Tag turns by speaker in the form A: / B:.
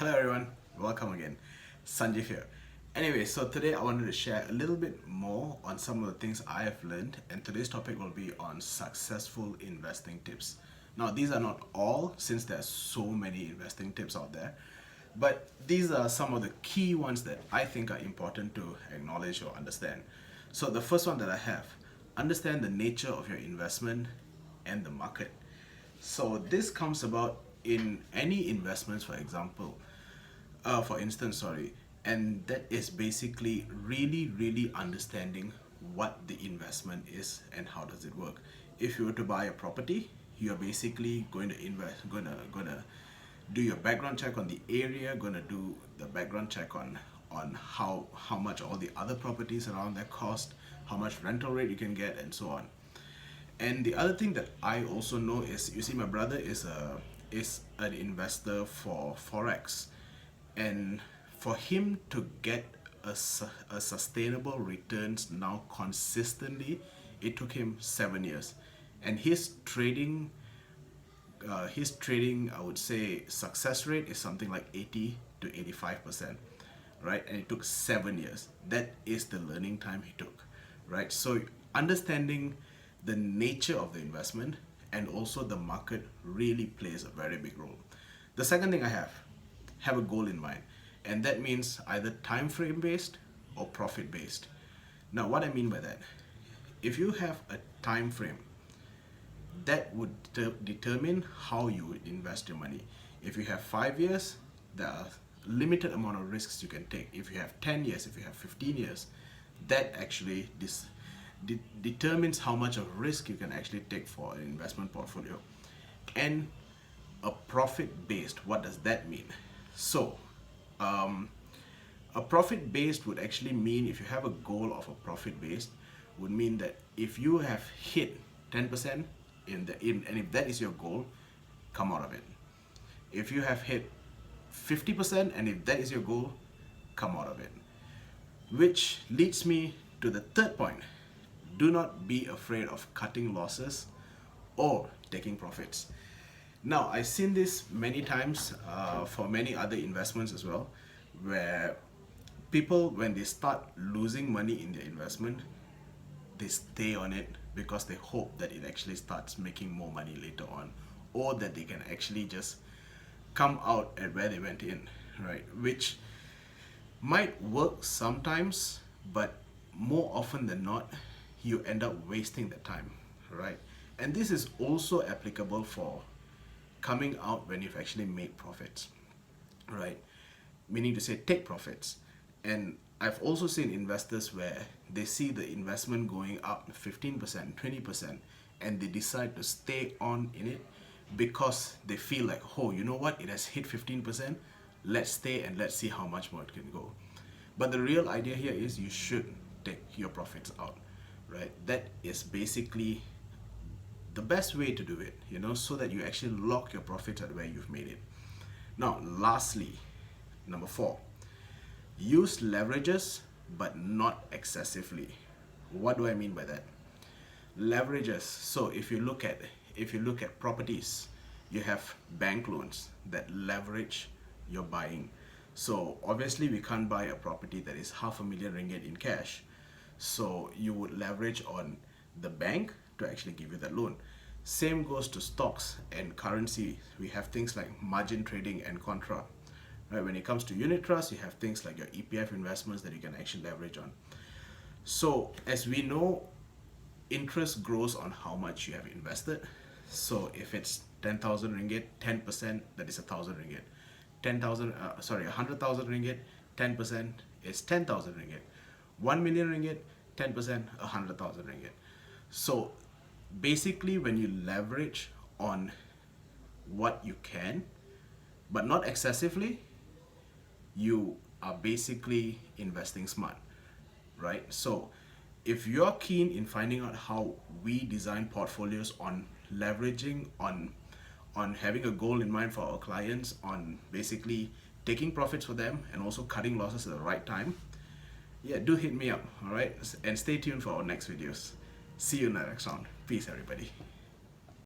A: Hello everyone, welcome again. Sanjeev here. Anyway, so today I wanted to share a little bit more on some of the things I have learned, and today's topic will be on successful investing tips. Now, these are not all, since there's so many investing tips out there, but these are some of the key ones that I think are important to acknowledge or understand. So the first one that I have, understand the nature of your investment and the market. So this comes about in any investments, for instance, sorry, and that is basically really understanding what the investment is and how does it work. If you were to buy a property, you're basically going to gonna do your background check on the area, gonna do the background check on how much all the other properties around there cost, how much rental rate you can get, and so on. And the other thing that I also know is, you see, my brother is an investor for forex, and for him to get a sustainable returns now consistently, it took him 7 years, and his trading, I would say, success rate is something like 80 to 85%, right? And it took 7 years. That is the learning time he took, right? So understanding the nature of the investment and also the market really plays a very big role. The second thing I have a goal in mind, and that means either time frame based or profit based. Now, what I mean by that, if you have a time frame, that would determine how you would invest your money. If you have 5 years, there are limited amount of risks you can take. If you have 10 years, if you have 15 years, that actually determines how much of risk you can actually take for an investment portfolio. And a profit based, what does that mean? So a profit based would actually mean, if you have a goal of a profit based, would mean that if you have hit 10% and if that is your goal, come out of it. If you have hit 50% and if that is your goal, come out of it. Which leads me to the third point. Do not be afraid of cutting losses or taking profits. Now, I've seen this many times for many other investments as well, where people, when they start losing money in their investment, they stay on it because they hope that it actually starts making more money later on, or that they can actually just come out at where they went in, right? Which might work sometimes, but more often than not, you end up wasting the time, right? And this is also applicable for coming out when you've actually made profits, right? Meaning to say, take profits. And I've also seen investors where they see the investment going up 15%, 20%, and they decide to stay on in it because they feel like, oh, you know what, it has hit 15%, let's stay and let's see how much more it can go. But the real idea here is you should take your profits out, right? That is basically the best way to do it, so that you actually lock your profits at where you've made it. Now, lastly, number 4, use leverages, but not excessively. What do I mean by that? Leverages. So if you look at properties, you have bank loans that leverage your buying. So obviously we can't buy a property that is $500,000 in cash. So you would leverage on the bank to actually give you that loan. Same goes to stocks and currency. We have things like margin trading and contra. Right? When it comes to unit trust, you have things like your EPF investments that you can actually leverage on. So as we know, interest grows on how much you have invested. So if it's 10,000 ringgit, 10%, that is 1,000 ringgit. 100,000 ringgit, 10% is 10,000 ringgit. 1 million ringgit, 10%, 100,000 ringgit. So basically, when you leverage on what you can, but not excessively, you are basically investing smart, right? So if you're keen in finding out how we design portfolios on leveraging, on having a goal in mind for our clients, on basically taking profits for them and also cutting losses at the right time, yeah, do hit me up, all right? And stay tuned for our next videos. See you in the next round. Peace, everybody.